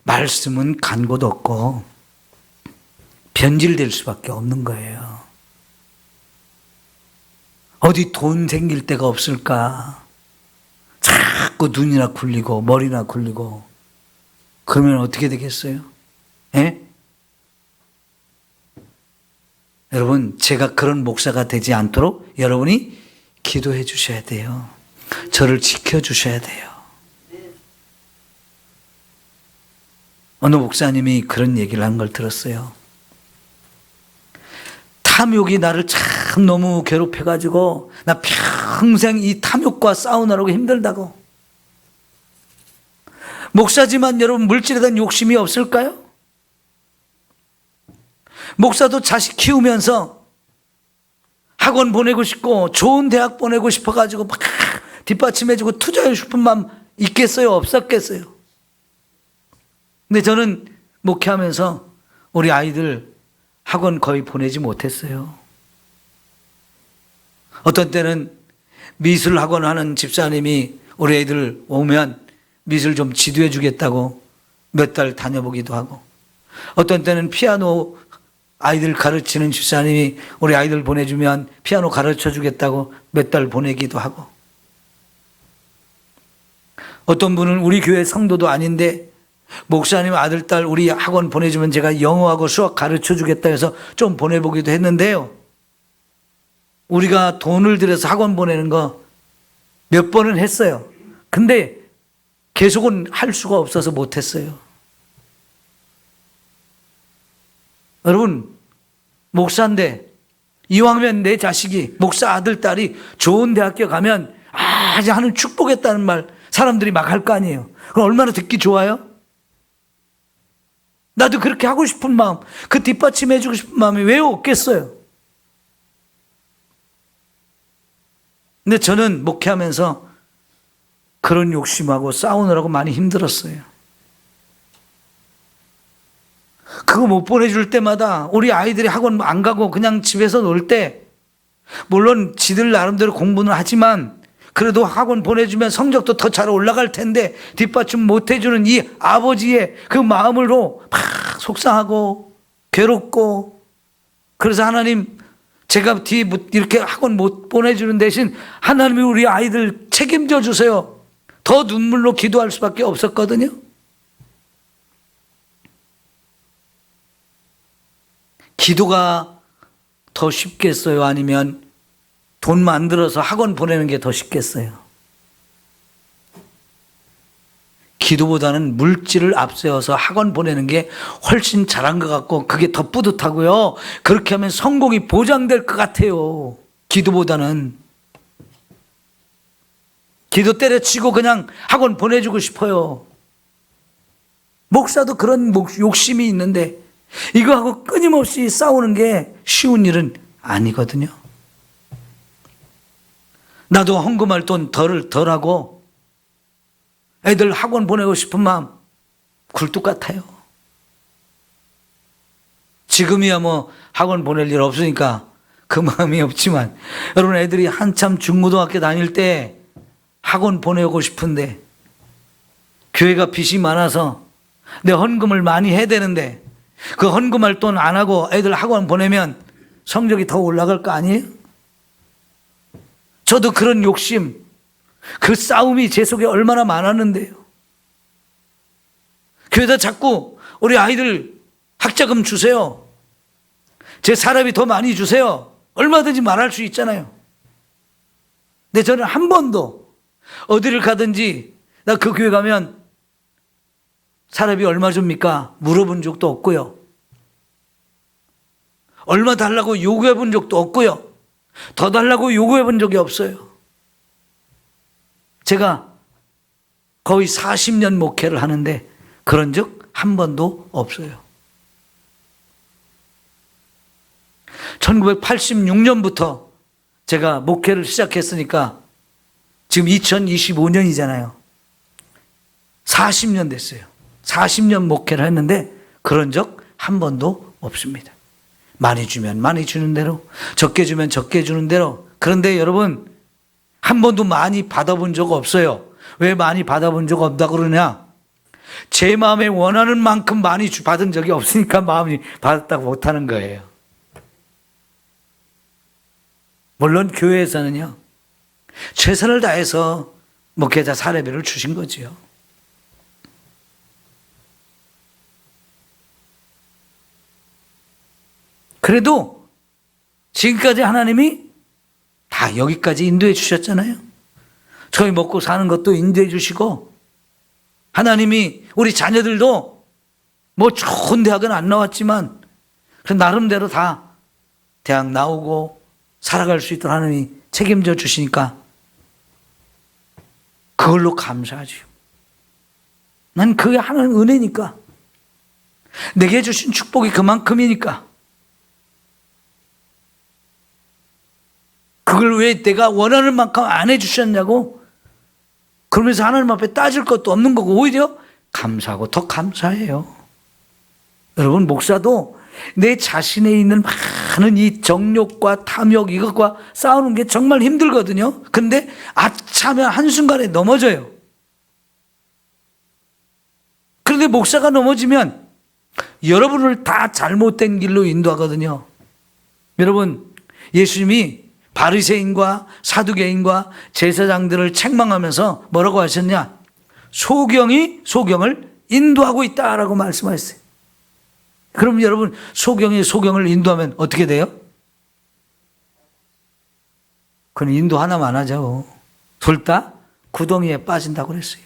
말씀은 간 곳 없고 변질될 수밖에 없는 거예요. 어디 돈 생길 데가 없을까? 자꾸 눈이나 굴리고 머리나 굴리고 그러면 어떻게 되겠어요? 예? 여러분, 제가 그런 목사가 되지 않도록 여러분이 기도해 주셔야 돼요. 저를 지켜주셔야 돼요. 어느 목사님이 그런 얘기를 한 걸 들었어요. 탐욕이 나를 참 너무 괴롭혀가지고 나 평생 이 탐욕과 싸우느라고 힘들다고. 목사지만 여러분, 물질에 대한 욕심이 없을까요? 목사도 자식 키우면서 학원 보내고 싶고 좋은 대학 보내고 싶어가지고 막 뒷받침해주고 투자하고 싶은 마음 있겠어요? 없었겠어요? 근데 저는 목회하면서 우리 아이들 학원 거의 보내지 못했어요. 어떤 때는 미술 학원 하는 집사님이 우리 애들 오면 미술 좀 지도해 주겠다고 몇 달 다녀보기도 하고, 어떤 때는 피아노 아이들 가르치는 집사님이 우리 아이들 보내주면 피아노 가르쳐 주겠다고 몇 달 보내기도 하고, 어떤 분은 우리 교회 성도도 아닌데 목사님 아들, 딸 우리 학원 보내주면 제가 영어하고 수학 가르쳐 주겠다 해서 좀 보내보기도 했는데요. 우리가 돈을 들여서 학원 보내는 거 몇 번은 했어요. 근데 계속은 할 수가 없어서 못했어요. 여러분, 목사인데 이왕이면 내 자식이, 목사 아들, 딸이 좋은 대학교 가면 하는 축복했다는 말 사람들이 막 할 거 아니에요. 그럼 얼마나 듣기 좋아요? 나도 그렇게 하고 싶은 마음, 그 뒷받침해 주고 싶은 마음이 왜 없겠어요? 근데 저는 목회하면서 그런 욕심하고 싸우느라고 많이 힘들었어요. 그거 못 보내줄 때마다 우리 아이들이 학원 안 가고 그냥 집에서 놀 때, 물론 지들 나름대로 공부는 하지만 그래도 학원 보내주면 성적도 더 잘 올라갈 텐데 뒷받침 못 해주는 이 아버지의 그 마음으로 막 속상하고 괴롭고, 그래서 하나님, 제가 뒤에 이렇게 학원 못 보내주는 대신 하나님이 우리 아이들 책임져 주세요. 더 눈물로 기도할 수밖에 없었거든요. 기도가 더 쉽겠어요? 아니면 돈 만들어서 학원 보내는 게 더 쉽겠어요? 기도보다는 물질을 앞세워서 학원 보내는 게 훨씬 잘한 것 같고 그게 더 뿌듯하고요. 그렇게 하면 성공이 보장될 것 같아요. 기도보다는. 기도 때려치고 그냥 학원 보내주고 싶어요. 목사도 그런 욕심이 있는데 이거하고 끊임없이 싸우는 게 쉬운 일은 아니거든요. 나도 헌금할 돈 덜하고 애들 학원 보내고 싶은 마음 굴뚝 같아요. 지금이야 뭐 학원 보낼 일 없으니까 그 마음이 없지만, 여러분, 애들이 한참 중고등학교 다닐 때 학원 보내고 싶은데 교회가 빚이 많아서 내 헌금을 많이 해야 되는데 그 헌금할 돈 안 하고 애들 학원 보내면 성적이 더 올라갈 거 아니에요? 저도 그런 욕심, 그 싸움이 제 속에 얼마나 많았는데요. 교회에다 자꾸 우리 아이들 학자금 주세요, 제 사람이 더 많이 주세요, 얼마든지 말할 수 있잖아요. 근데 저는 한 번도 어디를 가든지 나 그 교회 가면 사람이 얼마 줍니까? 물어본 적도 없고요. 얼마 달라고 요구해 본 적도 없고요. 더 달라고 요구해 본 적이 없어요. 제가 거의 40년 목회를 하는데 그런 적 한 번도 없어요. 1986년부터 제가 목회를 시작했으니까 지금 2025년이잖아요. 40년 됐어요. 40년 목회를 했는데 그런 적 한 번도 없습니다. 많이 주면 많이 주는 대로, 적게 주면 적게 주는 대로. 그런데 여러분, 한 번도 많이 받아본 적 없어요. 왜 많이 받아본 적 없다고 그러냐? 제 마음에 원하는 만큼 많이 받은 적이 없으니까 마음이 받았다고 못하는 거예요. 물론 교회에서는요, 최선을 다해서 목회자 사례비를 주신 거지요. 그래도 지금까지 하나님이 다 여기까지 인도해 주셨잖아요. 저희 먹고 사는 것도 인도해 주시고, 하나님이 우리 자녀들도 뭐 좋은 대학은 안 나왔지만 그 나름대로 다 대학 나오고 살아갈 수 있도록 하나님이 책임져 주시니까 그걸로 감사하죠. 난 그게 하나님 은혜니까, 내게 주신 축복이 그만큼이니까, 그걸 왜 내가 원하는 만큼 안 해주셨냐고 그러면서 하나님 앞에 따질 것도 없는 거고, 오히려 감사하고 더 감사해요. 여러분, 목사도 내 자신에 있는 많은 이 정욕과 탐욕, 이것과 싸우는 게 정말 힘들거든요. 근데 아차면 한순간에 넘어져요. 그런데 목사가 넘어지면 여러분을 다 잘못된 길로 인도하거든요. 여러분, 예수님이 바리새인과 사두개인과 제사장들을 책망하면서 뭐라고 하셨냐? 소경이 소경을 인도하고 있다라고 말씀하셨어요. 그럼 여러분, 소경이 소경을 인도하면 어떻게 돼요? 그건 인도 하나만 하죠. 둘 다 구덩이에 빠진다고 그랬어요.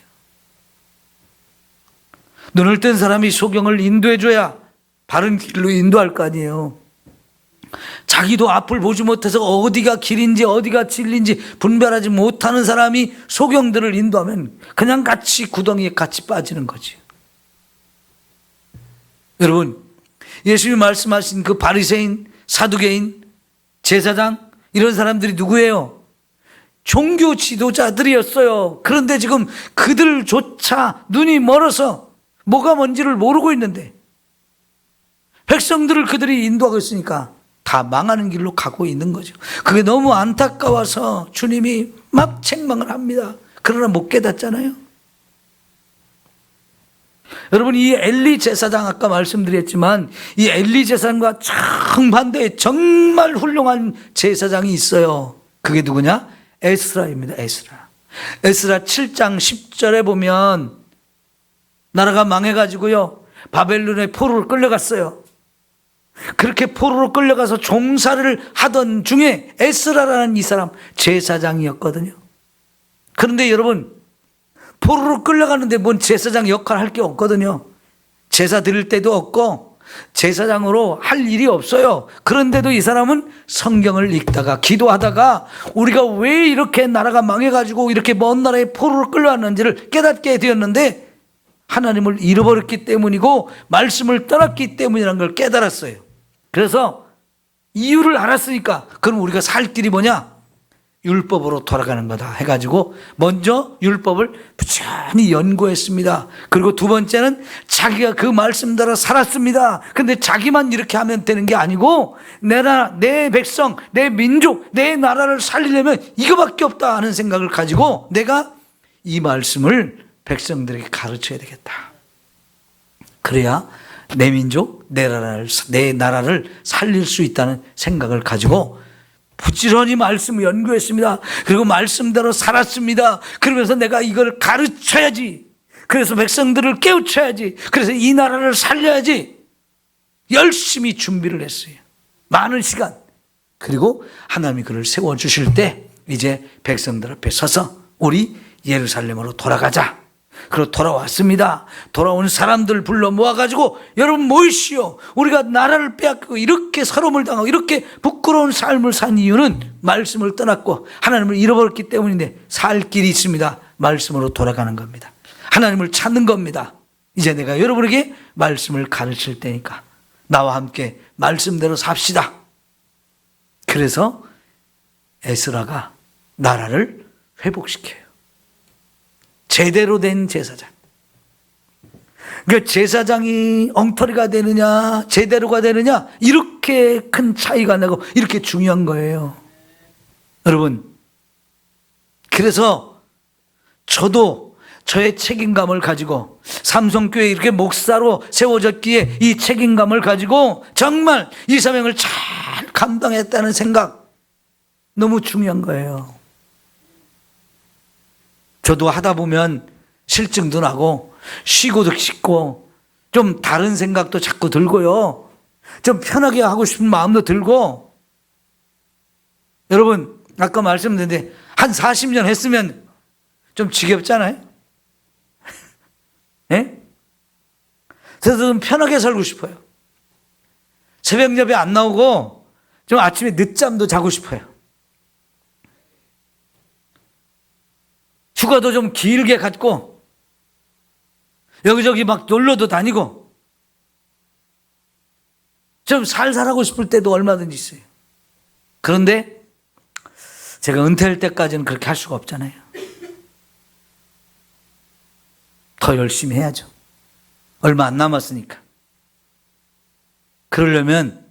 눈을 뜬 사람이 소경을 인도해줘야 바른 길로 인도할 거 아니에요. 자기도 앞을 보지 못해서 어디가 길인지 어디가 진리인지 분별하지 못하는 사람이 소경들을 인도하면 그냥 같이 구덩이에 같이 빠지는 거죠. 여러분, 예수님이 말씀하신 그 바리새인, 사두개인, 제사장, 이런 사람들이 누구예요? 종교 지도자들이었어요. 그런데 지금 그들조차 눈이 멀어서 뭐가 뭔지를 모르고 있는데 백성들을 그들이 인도하고 있으니까 다 망하는 길로 가고 있는 거죠. 그게 너무 안타까워서 주님이 막 책망을 합니다. 그러나 못 깨닫잖아요. 여러분, 이 엘리 제사장, 아까 말씀드렸지만 이 엘리 제사장과 정반대의 정말 훌륭한 제사장이 있어요. 그게 누구냐? 에스라입니다. 에스라 7장 10절에 보면 나라가 망해가지고요, 바벨론의 포로로 끌려갔어요. 그렇게 포로로 끌려가서 종사를 하던 중에 에스라라는 이 사람 제사장이었거든요. 그런데 여러분, 포로로 끌려가는데 뭔 제사장 역할 할 게 없거든요. 제사 드릴 때도 없고 제사장으로 할 일이 없어요. 그런데도 이 사람은 성경을 읽다가 기도하다가 우리가 왜 이렇게 나라가 망해가지고 이렇게 먼 나라에 포로로 끌려왔는지를 깨닫게 되었는데 하나님을 잃어버렸기 때문이고 말씀을 떠났기 때문이라는 걸 깨달았어요. 그래서 이유를 알았으니까 그럼 우리가 살 길이 뭐냐? 율법으로 돌아가는 거다 해가지고 먼저 율법을 부지런히 연구했습니다. 그리고 두 번째는 자기가 그 말씀대로 살았습니다. 근데 자기만 이렇게 하면 되는 게 아니고 내 백성, 내 민족, 내 나라를 살리려면 이거밖에 없다 하는 생각을 가지고 내가 이 말씀을 백성들에게 가르쳐야 되겠다. 그래야 내 민족, 내 나라를 살릴 수 있다는 생각을 가지고 부지런히 말씀을 연구했습니다. 그리고 말씀대로 살았습니다. 그러면서 내가 이걸 가르쳐야지. 그래서 백성들을 깨우쳐야지. 그래서 이 나라를 살려야지. 열심히 준비를 했어요. 많은 시간. 그리고 하나님이 그를 세워주실 때 이제 백성들 앞에 서서 우리 예루살렘으로 돌아가자. 그리고 돌아왔습니다. 돌아온 사람들 불러 모아가지고 여러분 모이시오. 우리가 나라를 빼앗기고 이렇게 서름을 당하고 이렇게 부끄러운 삶을 산 이유는 말씀을 떠났고 하나님을 잃어버렸기 때문인데 살 길이 있습니다. 말씀으로 돌아가는 겁니다. 하나님을 찾는 겁니다. 이제 내가 여러분에게 말씀을 가르칠 테니까 나와 함께 말씀대로 삽시다. 그래서 에스라가 나라를 회복시켜요. 제대로 된 제사장. 그러니까 제사장이 엉터리가 되느냐 제대로가 되느냐 이렇게 큰 차이가 나고 이렇게 중요한 거예요. 여러분, 그래서 저도 저의 책임감을 가지고 삼성교회 이렇게 목사로 세워졌기에 이 책임감을 가지고 정말 이 사명을 잘 감당했다는 생각 너무 중요한 거예요. 저도 하다 보면 실증도 나고 쉬고도 싶고 좀 다른 생각도 자꾸 들고요. 좀 편하게 하고 싶은 마음도 들고 여러분, 아까 말씀드렸는데 한 40년 했으면 좀 지겹잖아요. 예? 그래서 좀 편하게 살고 싶어요. 새벽 예배 안 나오고 좀 아침에 늦잠도 자고 싶어요. 휴가도 좀 길게 갖고 여기저기 막 놀러도 다니고 좀 살살하고 싶을 때도 얼마든지 있어요. 그런데 제가 은퇴할 때까지는 그렇게 할 수가 없잖아요. 더 열심히 해야죠. 얼마 안 남았으니까. 그러려면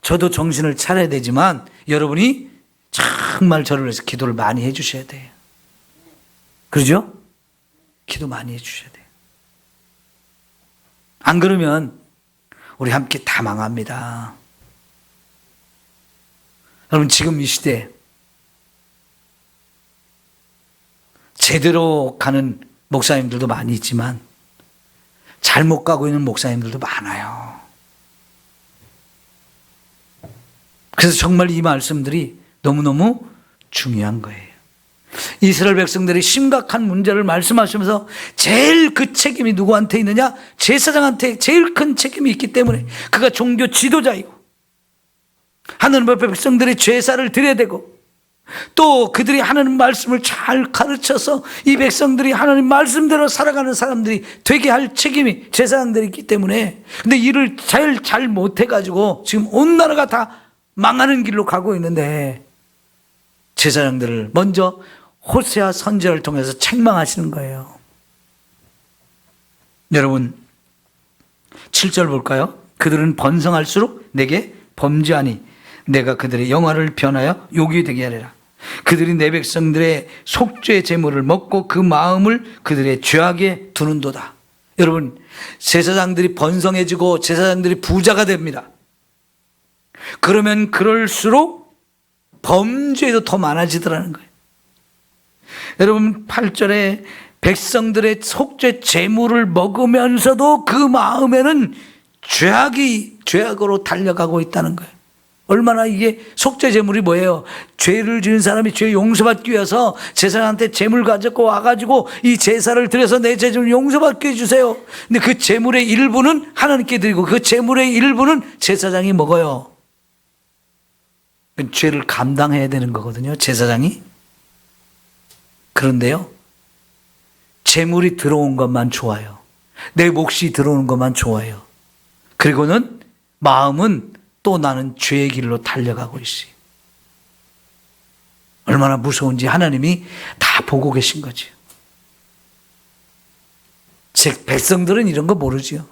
저도 정신을 차려야 되지만 여러분이 정말 저를 위해서 기도를 많이 해 주셔야 돼요. 그러죠? 기도 많이 해 주셔야 돼요. 안 그러면 우리 함께 다 망합니다. 여러분, 지금 이 시대에 제대로 가는 목사님들도 많이 있지만 잘못 가고 있는 목사님들도 많아요. 그래서 정말 이 말씀들이 너무너무 중요한 거예요. 이스라엘 백성들이 심각한 문제를 말씀하시면서 제일 그 책임이 누구한테 있느냐? 제사장한테 제일 큰 책임이 있기 때문에 그가 종교 지도자이고 하나님 앞에 백성들이 제사를 드려야 되고 또 그들이 하나님 말씀을 잘 가르쳐서 이 백성들이 하나님 말씀대로 살아가는 사람들이 되게 할 책임이 제사장들이 있기 때문에 근데 일을 잘 못해가지고 지금 온 나라가 다 망하는 길로 가고 있는데 제사장들을 먼저 호세아 선지자를 통해서 책망하시는 거예요. 여러분 7절 볼까요? 그들은 번성할수록 내게 범죄하니 내가 그들의 영화를 변하여 욕이 되게 하리라. 그들이 내 백성들의 속죄 제물을 먹고 그 마음을 그들의 죄악에 두는도다. 여러분 제사장들이 번성해지고 제사장들이 부자가 됩니다. 그러면 그럴수록 범죄도 더 많아지더라는 거예요. 여러분 8절에 백성들의 속죄 제물을 먹으면서도 그 마음에는 죄악으로 달려가고 있다는 거예요. 얼마나 이게 속죄 제물이 뭐예요? 죄를 지은 사람이 죄 용서받기 위해서 제사장한테 제물 가지고 와가지고 이 제사를 드려서 내 죄를 용서받게 해주세요. 근데 그 제물의 일부는 하나님께 드리고 그 제물의 일부는 제사장이 먹어요. 죄를 감당해야 되는 거거든요, 제사장이. 그런데요, 재물이 들어온 것만 좋아요. 내 몫이 들어오는 것만 좋아요. 그리고는 마음은 또 나는 죄의 길로 달려가고 있어요. 얼마나 무서운지 하나님이 다 보고 계신 거죠. 즉 백성들은 이런 거 모르지요.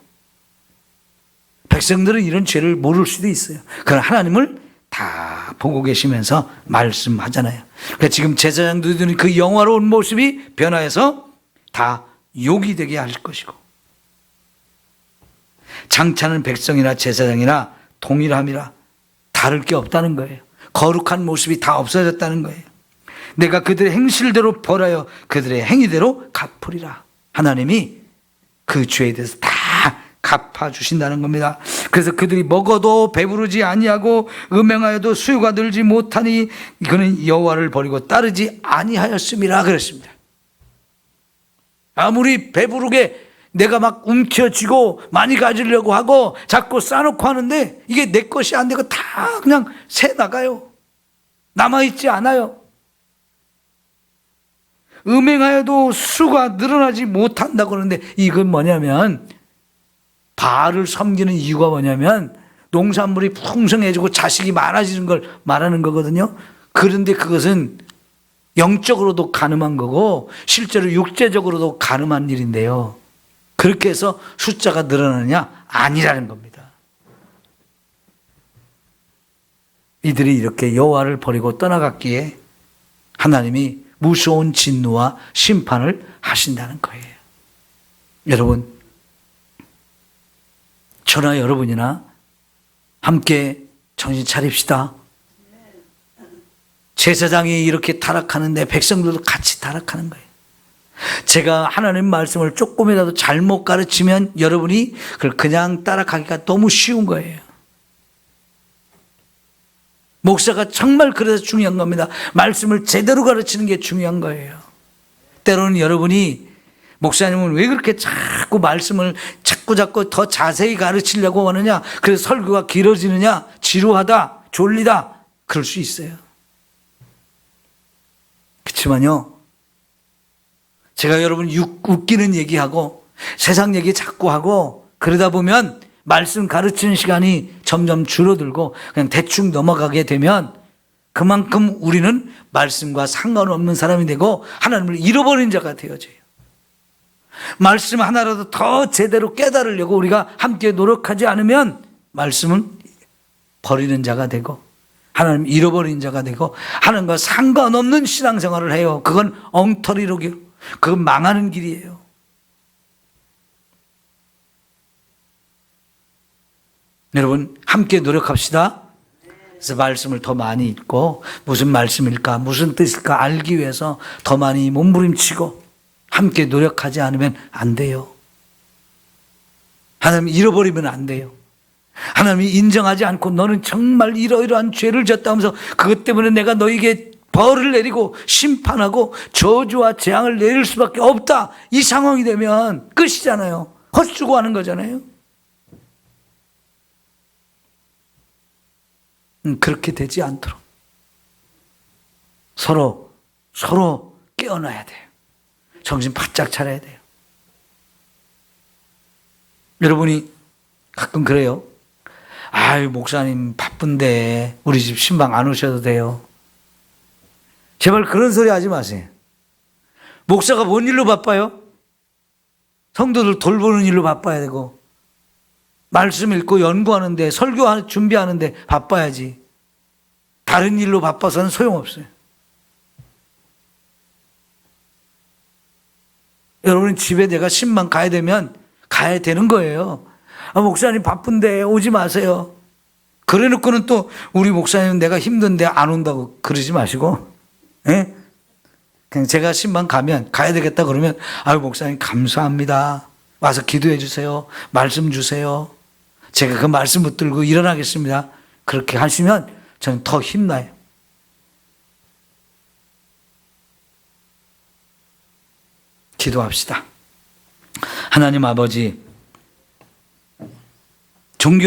백성들은 이런 죄를 모를 수도 있어요. 그러나 하나님을 다 보고 계시면서 말씀하잖아요. 그러니까 지금 제사장들이 그 영화로운 모습이 변화해서 다 욕이 되게 할 것이고 장차는 백성이나 제사장이나 동일함이라 다를 게 없다는 거예요. 거룩한 모습이 다 없어졌다는 거예요. 내가 그들의 행실대로 벌하여 그들의 행위대로 갚으리라. 하나님이 그 죄에 대해서 다 갚아주신다는 겁니다. 그래서 그들이 먹어도 배부르지 아니하고 음행하여도 수요가 늘지 못하니 그는 여호와를 버리고 따르지 아니하였음이라 그랬습니다. 아무리 배부르게 내가 막 움켜쥐고 많이 가지려고 하고 자꾸 싸놓고 하는데 이게 내 것이 안 되고 다 그냥 새 나가요. 남아있지 않아요. 음행하여도 수가 늘어나지 못한다고 그러는데 이건 뭐냐면 바알을 섬기는 이유가 뭐냐면 농산물이 풍성해지고 자식이 많아지는 걸 말하는 거거든요. 그런데 그것은 영적으로도 가늠한 거고 실제로 육체적으로도 가늠한 일인데요. 그렇게 해서 숫자가 늘어나느냐? 아니라는 겁니다. 이들이 이렇게 여호와를 버리고 떠나갔기에 하나님이 무서운 진노와 심판을 하신다는 거예요. 여러분, 저나 여러분이나 함께 정신 차립시다. 제사장이 이렇게 타락하는데 백성들도 같이 타락하는 거예요. 제가 하나님 말씀을 조금이라도 잘못 가르치면 여러분이 그걸 그냥 따라가기가 너무 쉬운 거예요. 목사가 정말 그래서 중요한 겁니다. 말씀을 제대로 가르치는 게 중요한 거예요. 때로는 여러분이 목사님은 왜 그렇게 자꾸 말씀을 자꾸 더 자세히 가르치려고 하느냐, 그래서 설교가 길어지느냐, 지루하다, 졸리다, 그럴 수 있어요. 그렇지만요, 제가 여러분 웃기는 얘기하고 세상 얘기 자꾸 하고 그러다 보면 말씀 가르치는 시간이 점점 줄어들고 그냥 대충 넘어가게 되면 그만큼 우리는 말씀과 상관없는 사람이 되고 하나님을 잃어버린 자가 되어져요. 말씀 하나라도 더 제대로 깨달으려고 우리가 함께 노력하지 않으면 말씀은 버리는 자가 되고 하나님 잃어버린 자가 되고 하나님과 상관없는 신앙생활을 해요. 그건 엉터리로요. 그건 망하는 길이에요. 여러분 함께 노력합시다. 그래서 말씀을 더 많이 읽고 무슨 말씀일까 무슨 뜻일까 알기 위해서 더 많이 몸부림치고 함께 노력하지 않으면 안 돼요. 하나님 잃어버리면 안 돼요. 하나님이 인정하지 않고 너는 정말 이러이러한 죄를 졌다 하면서 그것 때문에 내가 너에게 벌을 내리고 심판하고 저주와 재앙을 내릴 수밖에 없다. 이 상황이 되면 끝이잖아요. 헛수고하는 거잖아요. 그렇게 되지 않도록 서로 깨어나야 돼요. 정신 바짝 차려야 돼요. 여러분이 가끔 그래요. 아유 목사님 바쁜데 우리 집 신방 안 오셔도 돼요. 제발 그런 소리 하지 마세요. 목사가 뭔 일로 바빠요? 성도들 돌보는 일로 바빠야 되고 말씀 읽고 연구하는데 설교 준비하는데 바빠야지. 다른 일로 바빠서는 소용없어요. 여러분 집에 내가 신방 가야 되면 가야 되는 거예요. 아, 목사님 바쁜데 오지 마세요. 그래 놓고는 또 우리 목사님은 내가 힘든데 안 온다고 그러지 마시고, 예? 그냥 제가 신방 가면 가야 되겠다 그러면 아유 목사님 감사합니다. 와서 기도해 주세요. 말씀 주세요. 제가 그 말씀 붙들고 일어나겠습니다. 그렇게 하시면 저는 더 힘나요. 기도합시다. 하나님 아버지, 종교